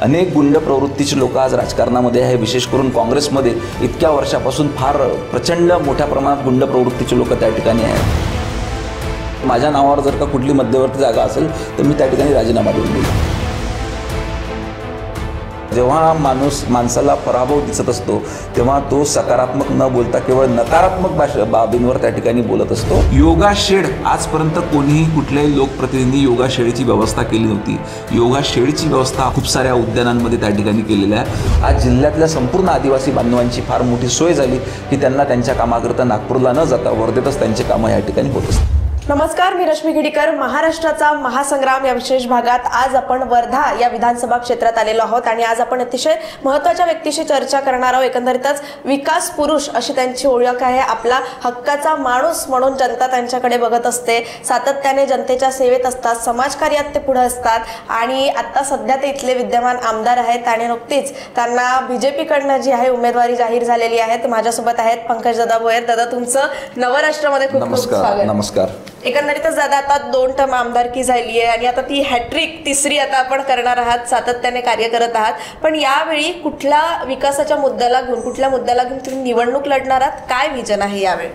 अनेक गुंड प्रवृत्तीचे लोक आज राजकारणामध्ये आहे, विशेष करून काँग्रेसमध्ये इतक्या वर्षापासून फार प्रचंड मोठ्या प्रमाणात गुंड प्रवृत्तीचे लोक त्या ठिकाणी आहेत। माझ्या नावावर जर का कुठली मध्यवर्ती जागा असेल तर मी त्या ठिकाणी राजीनामा देऊन देईन। जेव्हा माणसाला पराभव दिसत असतो तेव्हा तो सकारात्मक न बोलता केवळ नकारात्मक बाबींवर त्या ठिकाणी बोलत असतो। योगा शेड आजपर्यंत कोणीही कुठल्याही लोकप्रतिनिधी योगा शेडची व्यवस्था केली नव्हती। योगा शेडची व्यवस्था खूप साऱ्या उद्यानांमध्ये त्या ठिकाणी केलेली आहे। आज जिल्ह्यातल्या संपूर्ण आदिवासी बांधवांची फार मोठी सोय झाली की त्यांना त्यांच्या कामाकरता नागपूरला न जाता वर्धेतच त्यांची कामं या ठिकाणी होत असतात। नमस्कार, मी रश्मी गिडीकर। महाराष्ट्राचा महासंग्राम या विशेष भागात आज आपण वर्धा या विधानसभा क्षेत्रात आलेलो आहोत आणि आज आपण अतिशय महत्त्वाच्या व्यक्तीशी चर्चा करणार आहोत। एकंदरीतच विकास पुरुष अशी त्यांची ओळख आहे। आपला हक्काचा माणूस म्हणून जनता त्यांच्याकडे बघत असते, सातत्याने जनतेच्या सेवेत असतात, समाजकार्यात ते पुढे असतात आणि आता सध्या ते इथले विद्यमान आमदार आहेत आणि नुकतीच त्यांना बीजेपी कडनं जी आहे उमेदवारी जाहीर झालेली आहे। माझ्यासोबत आहेत पंकज दादा भोयर। दादा, तुमचं नवराष्ट्रामध्ये खूप खूप स्वागत। नमस्कार। एकंदरीतच दादा, आता 2 टर्म आमदारकी झाली आहे आणि आता ती हॅट्रिक तिसरी आता आपण करणार आहात, सातत्याने कार्य करत आहात। पण यावेळी कुठल्या विकासाच्या मुद्द्याला घेऊन, कुठल्या मुद्द्याला घेऊन तुम्ही निवडणूक लढणार आहात? काय विजन आहे यावेळी?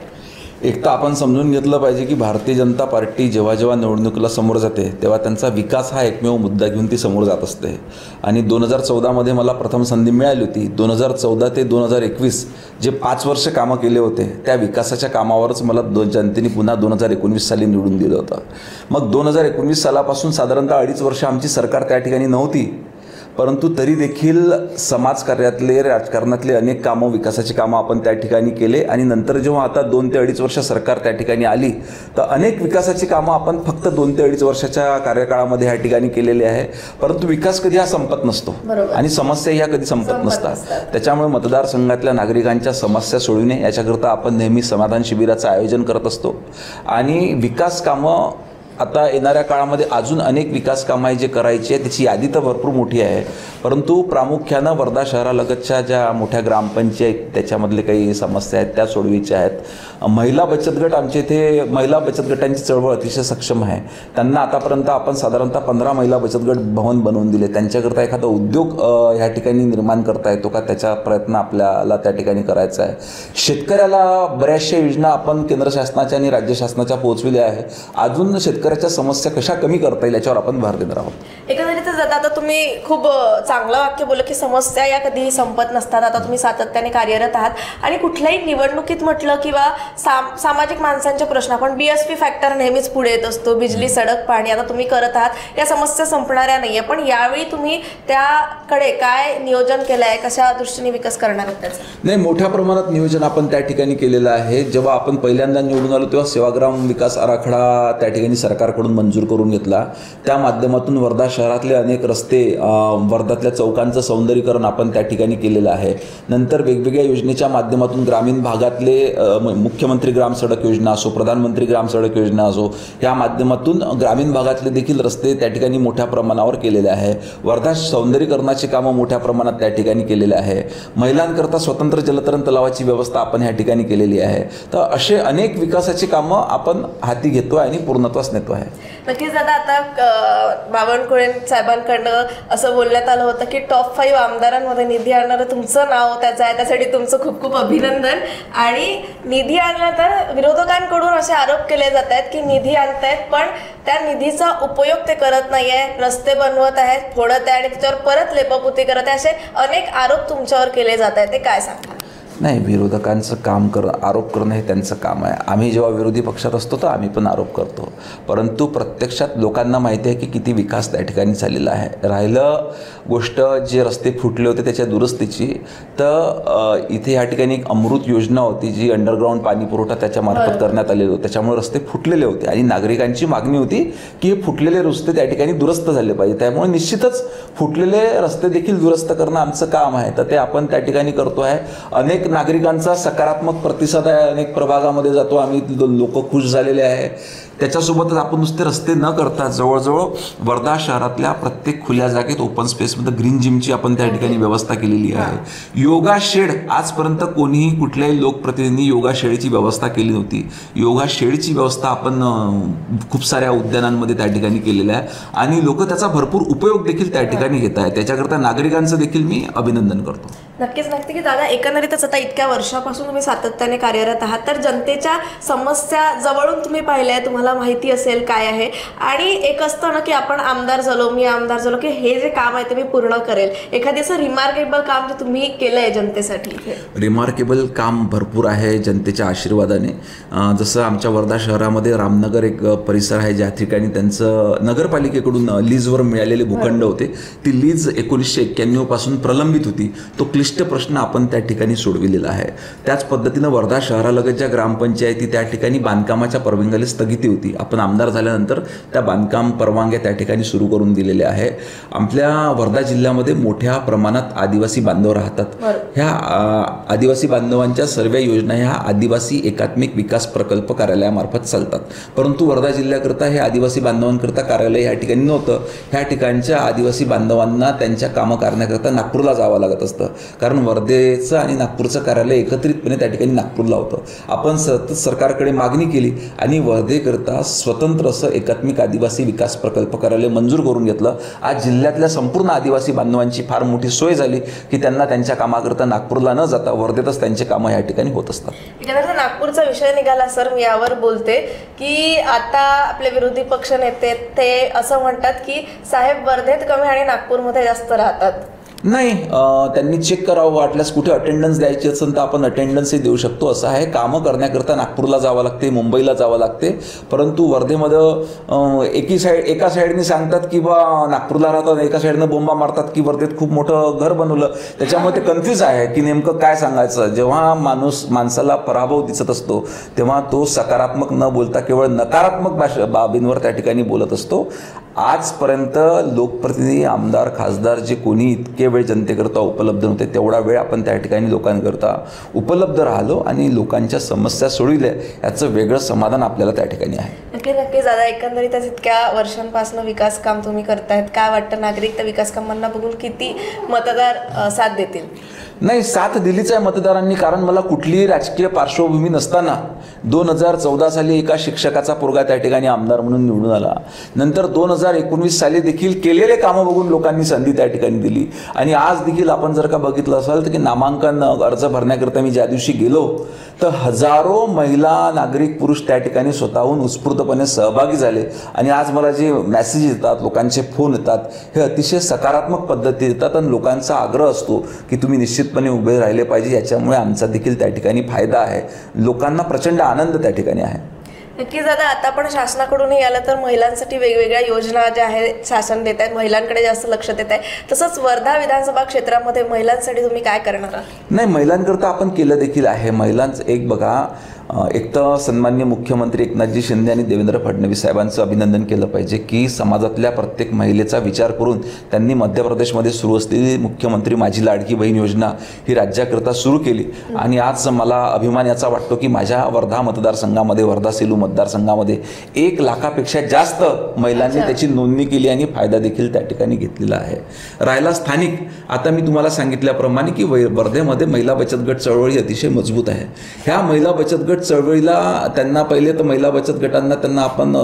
एक तर आपण समजून घेतलं पाहिजे की भारतीय जनता पार्टी जेव्हा जेव्हा निवडणुकीला समोर जाते तेव्हा त्यांचा विकास हा एकमेव मुद्दा घेऊन ती समोर जात असते। आणि 2014 मला प्रथम संधी मिळाली होती। 2014 ते 2021 जे 5 वर्ष कामं केले होते त्या विकासाच्या कामावरच मला जनतेने पुन्हा 2019 साली निवडून दिलं होतं। मग 2019 सालापासून साधारणतः 2.5 वर्ष आमची सरकार त्या ठिकाणी नव्हती, परंतु तरी देखील समाजकार्यातले, राजकारणातले अनेक कामं, विकासाची कामं आपण त्या ठिकाणी केले। आणि नंतर जेव्हा आता 2 ते 2.5 वर्ष सरकार त्या ठिकाणी आली तर अनेक विकासाची कामं आपण फक्त 2 ते 2.5 वर्षाच्या कार्यकाळामध्ये ह्या ठिकाणी केलेली आहे। परंतु विकास कधी हा संपत नसतो आणि समस्या ह्या कधी संपत नसतात। त्याच्यामुळे मतदारसंघातल्या नागरिकांच्या समस्या सोडविणे याच्याकरता आपण नेहमी समाधान शिबिराचं आयोजन करत असतो। आणि विकास कामं आता येणाऱ्या काळामध्ये अजून अनेक विकास कामं जे करायची आहे त्याची यादी तर भरपूर मोठी आहे, परंतु प्रामुख्यानं वर्धा शहरालगतच्या ज्या मोठ्या ग्रामपंचायत त्याच्यामधले काही समस्या आहेत त्या सोडवायच्या आहेत। महिला बचत गट, आमच्या इथे महिला बचत गटांची चळवळ अतिशय सक्षम आहे। त्यांना आतापर्यंत आपण साधारणतः 15 महिला बचत गट भवन बनवून दिले। त्यांच्याकरता एखादा उद्योग ह्या ठिकाणी निर्माण करता येतो का त्याचा प्रयत्न आपल्याला त्या ठिकाणी करायचा आहे। शेतकऱ्याला बऱ्याचशा योजना आपण केंद्र शासनाच्या आणि राज्य शासनाच्या पोहोचविल्या आहे। अजून शेतकऱ्याच्या समस्या कशा कमी करता येईल याच्यावर आपण भर देणार आहोत। एकंदरीतच आता तुम्ही खूप चांगलं वाक्य बोललं की समस्या या कधीही संपत नसतात। आता तुम्ही सातत्याने कार्यरत आहात आणि कुठल्याही निवडणुकीत म्हटलं किंवा सामाजिक माणसांचे प्रश्न, आपण BSP फॅक्टर नेहमीच पुढे येत असतो, बिजली, सडक, पाणी। आता तुम्ही करत आहात, या समस्या संपणाऱ्या नाहीये, पण यावेळी तुम्ही त्याकडे काय नियोजन केलं आहे, कशा दृष्टीने विकास करणार आहात त्याचं? नाही, मोठ्या प्रमाणात नियोजन आपण त्या ठिकाणी केलेलं आहे। जेव्हा आपण पहिल्यांदा निवडून आलो तेव्हा सेवाग्राम विकास आराखडा त्या ठिकाणी सरकारकडून मंजूर करून घेतला। त्या माध्यमातून वर्धा शहरातले अनेक रस्ते, वर्धातल्या चौकांचं सौंदर्यीकरण आपण त्या ठिकाणी केलेलं आहे। नंतर वेगवेगळ्या योजनेच्या माध्यमातून ग्रामीण भागातले मुख्यमंत्री ग्राम सडक योजना असो, प्रधानमंत्री ग्राम सडक योजना असो, या माध्यमातून ग्रामीण भागातले देखील रस्ते त्या ठिकाणी मोठ्या प्रमाणावर केलेले आहे। वर्धा सौंदर्यीकरणाची कामं मोठ्या प्रमाणात त्या ठिकाणी केलेले आहे। महिलांकरता स्वतंत्र जलतरण तलावाची व्यवस्था आपण ह्या ठिकाणी केलेली आहे। तर असे अनेक विकासाची कामं आपण हाती घेतोय आणि पूर्णत्वास नेतो आहे। नक्कीच दादा, आता बावनकुळे साहेबांकडनं असं बोलण्यात आलं होतं की टॉप 5 आमदारांमध्ये निधी आणणारं तुमचं नाव त्याचं आहे, त्यासाठी तुमचं खूप खूप अभिनंदन। आणि निधी आणला तर विरोधकांकडून असे आरोप केले जात आहेत की निधी आणतायत पण त्या निधीचा उपयोग ते करत नाहीये, रस्ते बनवत आहेत, फोडत आहे आणि त्याच्यावर परत लेपापुती करत आहे, असे अनेक आरोप तुमच्यावर केले जात आहेत, ते काय सांगता? नाही, विरोधकांचं काम आरोप करणं हे त्यांचं काम आहे। आम्ही जेव्हा विरोधी पक्षात असतो तर आम्ही पण आरोप करतो, परंतु प्रत्यक्षात लोकांना माहिती आहे की किती विकास त्या ठिकाणी झालेला आहे। राहिलं गोष्ट जे रस्ते फुटले होते त्याच्या दुरुस्तीची, तर इथे ह्या ठिकाणी एक अमृत योजना होती जी अंडरग्राऊंड पाणी पुरवठा त्याच्यामार्फत करण्यात आलेला होता। त्याच्यामुळे रस्ते फुटलेले होते आणि नागरिकांची मागणी होती की हे फुटलेले रस्ते त्या ठिकाणी दुरुस्त झाले पाहिजे। त्यामुळे निश्चितच फुटलेले रस्ते देखील दुरुस्त करणं आमचं काम आहे, तर ते आपण त्या ठिकाणी करतो आहे। अनेक नागरिकांचा सकारात्मक प्रतिसाद आहे, अनेक प्रभागामध्ये जातो आम्ही, लोक खुश झालेले आहे त्याच्यासोबतच आपण नुसते रस्ते न करता जवळजवळ वर्धा शहरातल्या प्रत्येक खुल्या जागेत ओपन स्पेसमध्ये ग्रीन जिमची आपण त्या ठिकाणी व्यवस्था केलेली आहे. योगा शेड आजपर्यंत कोणीही कुठल्याही लोकप्रतिनिधींनी योगा शेडची व्यवस्था केली नव्हती. योगा शेडची व्यवस्था आपण खूप साऱ्या उद्यानांमध्ये त्या ठिकाणी केलेल्या आहे आणि लोक त्याचा भरपूर उपयोग देखील त्या ठिकाणी घेत आहेत. त्याच्याकरता नागरिकांचं देखील मी अभिनंदन करतो. नक्कीच नक्की की दादा, एकंदरीतच आता इतक्या वर्षापासून तुम्ही सातत्याने कार्यरत आहात, तर जनतेच्या समस्या जवळून तुम्ही पाहिल्या, तुम्हाला माहिती असेल काय आहे. आणि एक असतं ना की आपण आमदार झालो, मी आमदार झालो की हे जे काम आहे ते मी पूर्ण करेल. एखादी असं रिमार्केबल काम जे तुम्ही केलं आहे जनतेसाठी? रिमार्केबल काम भरपूर आहे जनतेच्या आशीर्वादाने. जसं आमच्या वर्धा शहरामध्ये रामनगर एक परिसर आहे ज्या ठिकाणी त्यांचं नगरपालिकेकडून लीजवर मिळालेले भूखंड होते. ती लीज 1991 पासून प्रलंबित होती. तो क्लिष्ट प्रश्न आपण त्या ठिकाणी सोडविलेला आहे. त्याच पद्धतीनं वर्धा शहरालगतच्या ग्रामपंचायती त्या ठिकाणी बांधकामाच्या परवानगीला स्थगिती होती. आपण आमदार झाल्यानंतर त्या बांधकाम परवानग्या त्या ठिकाणी सुरू करून दिलेल्या आहे. आपल्या वर्धा जिल्ह्यामध्ये मोठ्या प्रमाणात आदिवासी बांधव राहतात. ह्या आदिवासी बांधवांच्या सर्व योजना ह्या आदिवासी एकात्मिक विकास प्रकल्प कार्यालयामार्फत चालतात. परंतु वर्धा जिल्ह्याकरता हे आदिवासी बांधवांकरता कार्यालय ह्या ठिकाणी नव्हतं. ह्या ठिकाणच्या आदिवासी बांधवांना त्यांच्या कामं करण्याकरता नागपूरला जावं लागत असतं, कारण वर्धेचं आणि नागपूरचं कार्यालय एकत्रितपणे त्या ठिकाणी नागपूरला होतं. आपण सतत सरकारकडे मागणी केली आणि वर्धेकरता स्वतंत्र असं एकात्मिक आदिवासी विकास प्रकल्प कार्यालय मंजूर करून घेतलं. आज जिल्ह्यातल्या संपूर्ण आदिवासी बांधवांची फार मोठी सोय झाली की त्यांना त्यांच्या कामाकरता नागपूरला न जाता वर्धेतच त्यांचे कामं या ठिकाणी होत असतात. नागपूरचा विषय निघाला सर, मी यावर बोलते की आता आपले विरोधी पक्ष नेते ते असं म्हणतात की साहेब वर्धेत कमी आणि नागपूरमध्ये जास्त राहतात. नाही, त्यांनी चेक करावं, वाटल्यास कुठे अटेंडन्स द्यायची असेल तर आपण अटेंडन्सही देऊ शकतो. असं आहे, कामं करण्याकरता नागपूरला जावं लागते, मुंबईला जावं लागते. परंतु वर्धेमध्ये एका साईडने सांगतात की बा नागपूरला राहतात, एका साईडनं बोंबा मारतात की वर्धेत खूप मोठं घर बनवलं. त्याच्यामुळे ते कन्फ्यूज आहे की नेमकं काय सांगायचं. जेव्हा माणसाला पराभव दिसत असतो तेव्हा तो सकारात्मक न बोलता केवळ नकारात्मक बाबींवर त्या ठिकाणी बोलत असतो. आजपर्यंत लोकप्रतिनिधी, आमदार, खासदार जे कोणी इतके वेळ जनतेकरता उपलब्ध नव्हते, तेवढा वेळ आपण त्या ठिकाणी लोकांकरता उपलब्ध राहिलो आणि लोकांच्या समस्या सोडविल्या. याचं वेगळं समाधान आपल्याला त्या ठिकाणी आहे. नक्कीच दादा, एकंदरीतच इतक्या वर्षांपासून विकास काम तुम्ही करतायत, काय वाटतं नागरिक त्या विकास कामांना बघून किती मतदार साथ देतील? नाही, साथ दिलीच आहे मतदारांनी, कारण मला कुठलीही राजकीय पार्श्वभूमी नसताना 2014 साली एका शिक्षकाचा पोरगा त्या ठिकाणी आमदार म्हणून निवडून आला. नंतर 2019 साली देखील केलेले कामं बघून लोकांनी संधी त्या ठिकाणी दिली. आणि आज देखील आपण जर का बघितलं असाल तर की नामांकन अर्ज भरण्याकरता मी ज्या दिवशी गेलो तर हजारो महिला, नागरिक, पुरुष त्या ठिकाणी स्वतःहून उत्स्फूर्तपणे सहभागी झाले. आणि आज मला जे मेसेज येतात, लोकांचे फोन येतात, हे अतिशय सकारात्मक पद्धतीने येतात आणि लोकांचा आग्रह असतो की तुम्ही निश्चितपणे उभे राहिले पाहिजे. याच्यामुळे आमचा देखील त्या ठिकाणी फायदा आहे. लोकांना प्रचंड आनंद त्या ठिकाणी आहे. नक्कीच दादा, आता आपण शासनाकडूनही आलं तर महिलांसाठी वेगवेगळ्या योजना ज्या आहेत शासन देत आहेत, महिलांकडे जास्त लक्ष देत आहे. तसंच वर्धा विधानसभा क्षेत्रामध्ये महिलांसाठी तुम्ही काय करणार आहात? नाही, महिलांकरता आपण केलं देखील आहे. महिलांचं एक बघा, एक तर सन्माननीय मुख्यमंत्री एकनाथजी शिंदे आणि देवेंद्र फडणवीस साहेबांचं अभिनंदन केलं पाहिजे की समाजातल्या प्रत्येक महिलेचा विचार करून त्यांनी मध्य प्रदेशमध्ये सुरू असलेली मुख्यमंत्री माझी लाडकी बहीण योजना ही राज्याकरता सुरू केली. आणि आज मला अभिमान याचा वाटतो की माझ्या वर्धा मतदारसंघामध्ये, वर्धा सेलू मतदारसंघामध्ये 1 लाखापेक्षा जास्त महिलांनी त्याची नोंदणी केली आणि फायदा देखील त्या ठिकाणी घेतलेला आहे. राहिला स्थानिक, आता मी तुम्हाला सांगितल्याप्रमाणे की वर्धेमध्ये महिला बचत गट चळवळी अतिशय मजबूत आहे. ह्या महिला बचत गट चळवळीला त्यांना पहिले तर महिला बचत गटांना त्यांना आपण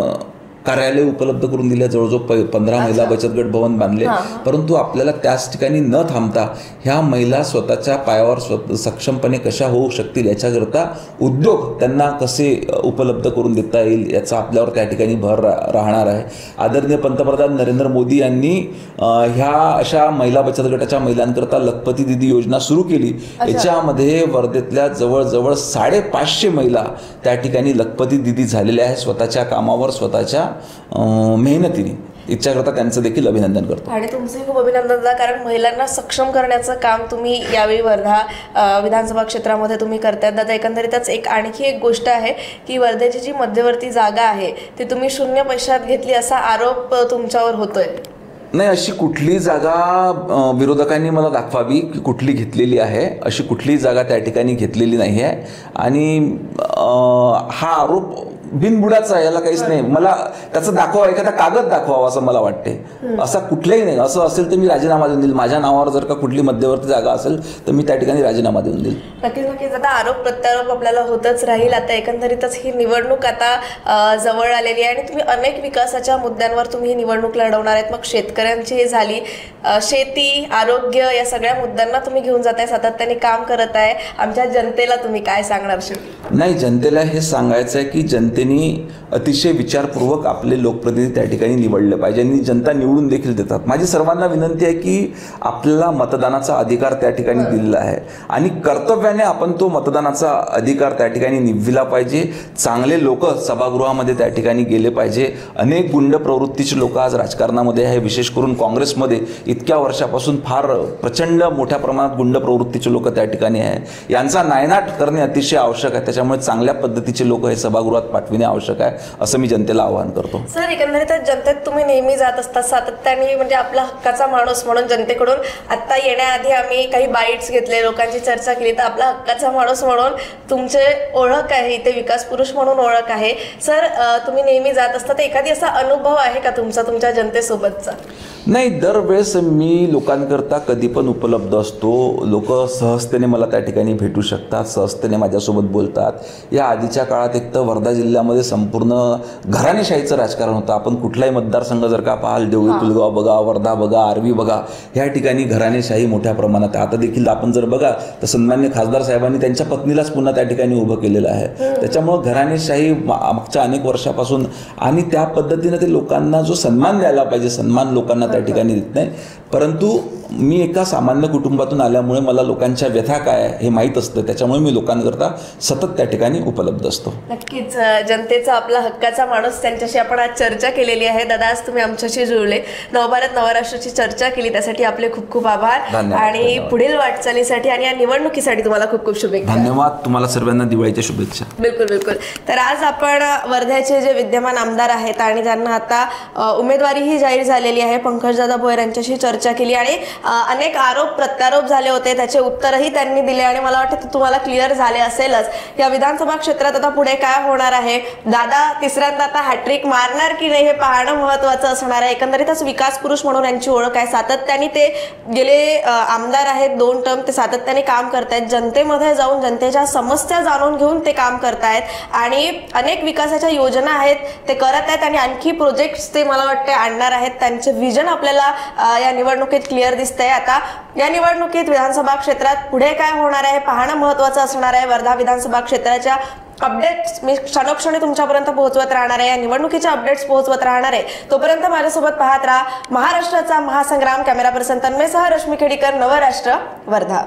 कार्यालय उपलब्ध करून दिले. जवळजवळ 15 महिला बचत गट भवन बांधले. परंतु आपल्याला त्याच ठिकाणी न थांबता ह्या महिला स्वतःच्या पायावर सक्षमपणे कशा होऊ शकतील याच्याकरता उद्योग त्यांना कसे उपलब्ध करून देता येईल याचा आपल्यावर त्या ठिकाणी भर राहणार आहे. आदरणीय पंतप्रधान नरेंद्र मोदी यांनी ह्या अशा महिला बचत गटाच्या महिलांकरता लखपती दीदी योजना सुरू केली. याच्यामध्ये वर्धेतल्या जवळजवळ 550 महिला त्या ठिकाणी लखपती दीदी झालेल्या आहेत स्वतःच्या कामावर, स्वतःच्या मेहनतीने. इच्छाकरता त्यांचं देखील अभिनंदन करतो. आणि तुमचंही खूप अभिनंदन, कारण महिलांना सक्षम करण्याचं काम तुम्ही यावेळी वर्धा विधानसभा क्षेत्रामध्ये तुम्ही करतायत दादा. एकंदरीतच आणखी एक गोष्ट आहे की वर्धेची जी मध्यवर्ती जागा आहे ती तुम्ही 0 पैशात घेतली असा आरोप तुमच्यावर होतोय. नाही, अशी कुठली जागा विरोधकांनी मला दाखवावी की कुठली घेतलेली आहे. अशी कुठलीही जागा त्या ठिकाणी घेतलेली नाही आहे. आणि हा आरोप बिनबुडाचा आहे, याला काहीच नाही. मला त्याचा दाखवा, एखादा कागद दाखवावा असं मला वाटते. असा कुठलाही नाही. असं असेल तर मी राजीनामा देऊन देईल. माझ्या नावावर जर का कुठली मध्यवर्ती जागा असेल तर मी त्या ठिकाणी राजीनामा देऊन देईल. नक्कीच आता आरोप प्रत्यारोप आपल्याला होतच राहील. आता एकंदरीतच ही निवडणूक आता जवळ आलेली आहे आणि तुम्ही अनेक विकासाच्या मुद्द्यांवर तुम्ही ही निवडणूक लढवणार आहेत. मग शेतकऱ्यांची ही झाली, शेती, आरोग्य, या सगळ्या मुद्द्यांना तुम्ही घेऊन जाताय, सातत्याने काम करत आहे. आमच्या जनतेला तुम्ही काय सांगणार? नाही, जनतेला हे सांगायचं आहे की जनतेने अतिशय विचारपूर्वक आपले लोकप्रतिनिधी त्या ठिकाणी निवडले पाहिजे आणि जनता निवडून देखील देतात. माझी सर्वांना विनंती आहे की आपल्याला मतदानाचा अधिकार त्या ठिकाणी दिलेला आहे आणि कर्तव्याने आपण तो मतदानाचा अधिकार त्या ठिकाणी निभविला पाहिजे. चांगले लोक सभागृहामध्ये त्या ठिकाणी गेले पाहिजे. अनेक गुंड प्रवृत्तीचे लोक आज राजकारणामध्ये आहे. विशेष करून काँग्रेसमध्ये इतक्या वर्षापासून फार प्रचंड मोठ्या प्रमाणात गुंड प्रवृत्तीचे लोक त्या ठिकाणी आहे. यांचा नायनाट करणे अतिशय आवश्यक आहे. त्याच्यामुळे चांगल्या पद्धतीचे लोक हे सभागृहात पाठविणे आवश्यक आहे, असं मी जनतेला आवाहन करतो. सर, एकंदरीत जनतेत तुम्ही नेहमी जात असता सातत्याने, म्हणजे आपला हक्काचा माणूस म्हणून जनतेकडून. आता येण्याआधी आम्ही काही बाईट्स घेतले, लोकांची चर्चा केली, तर आपला हक्काचा माणूस म्हणून तुमचे ओळख आहे, इथे विकास पुरुष म्हणून ओळख आहे. सर, तुम्ही नेहमी जात असता, तर एखादी असा अनुभव आहे का तुमचा तुमच्या जनतेसोबतचा? नाही, दरवेळेस मी लोकांकरता कधी पण उपलब्ध असतो. लोक सहजतेने मला त्या ठिकाणी भेटू शकतात, सहजतेने माझ्यासोबत बोलतात. या आधीच्या काळात एक तर वर्धा जिल्ह्यामध्ये संपूर्ण घराणेशाहीचं राजकारण होतं. आपण कुठलाही मतदारसंघ जर का पाहाल, देवळी, पुलगाव बघा, वर्धा बघा, आर्वी बघा, ह्या ठिकाणी घराणेशाही मोठ्या प्रमाणात आहे. आता देखील आपण जर बघा तर सन्मान्य खासदार साहेबांनी त्यांच्या पत्नीलाच पुन्हा त्या ठिकाणी उभं केलेलं आहे. त्याच्यामुळं घराणेशाही मागच्या अनेक वर्षापासून, आणि त्या पद्धतीनं ते लोकांना जो सन्मान द्यायला पाहिजे, सन्मान लोकांना त्या ठिकाणी देत नाही. परंतु मी एका सामान्य कुटुंबातून आल्यामुळे मला लोकांच्या व्यथा काय हे माहीत असतं. त्याच्यामुळे मी लोकांकरता सतत त्या ठिकाणी उपलब्ध असतो. नक्कीच जनतेचा आपला हक्काचा माणूस, त्यांच्याशी आपण आज चर्चा केलेली आहे. दादा, आज तुम्ही आमच्याशी जुळले, नवभारत नवराष्ट्राची चर्चा केली, त्यासाठी आपले खूप खूप आभार. आणि पुढील वाटचालीसाठी आणि या निवडणुकीसाठी तुम्हाला खूप खूप शुभेच्छा. धन्यवाद. तुम्हाला सर्वांना दिवाळीच्या शुभेच्छा. बिलकुल बिलकुल. तर आज आपण वर्ध्याचे जे विद्यमान आमदार आहेत आणि ज्यांना आता उमेदवारीही जाहीर झालेली आहे, पंकजदादा भोयर, यांच्याशी चर्चा केली आणि अनेक आरोप प्रत्यारोप झाले होते, त्याचे उत्तरही त्यांनी दिले आणि मला वाटतं तुम्हाला क्लिअर झाले असेलच. या विधानसभा क्षेत्रात आता पुढे काय होणार आहे, दादा तिसऱ्यांदा आता हॅट्रिक मारणार की नाही हे पाहणं महत्त्वाचं असणार आहे. एकंदरीतच विकास पुरुष म्हणून यांची ओळख आहे. सातत्याने ते गेले आमदार आहेत, 2 टर्म ते सातत्याने काम करतायत. जनतेमध्ये जाऊन जनतेच्या समस्या जाणून घेऊन ते काम करतायत आणि अनेक विकासाच्या योजना आहेत ते करत आहेत आणि आणखी प्रोजेक्ट्स ते मला वाटते आणणार आहेत. त्यांचे विजन आपल्याला या निवडणुकीत क्लिअर दिसतंय. आता या निवडणुकीत विधानसभा क्षेत्रात पुढे काय होणार आहे पाहणं महत्त्वाचं असणार आहे. वर्धा विधानसभा क्षेत्राच्या अपडेट्स मी क्षणोक्षणी तुमच्यापर्यंत पोहोचवत राहणार आहे, या निवडणुकीचे अपडेट्स पोहोचवत राहणार आहे. तोपर्यंत माझ्यासोबत पाहत राहा महाराष्ट्राचा महासंग्राम. कॅमेरा पर्सन तन्मयसह रश्मी खेडीकर, नवराष्ट्र, वर्धा.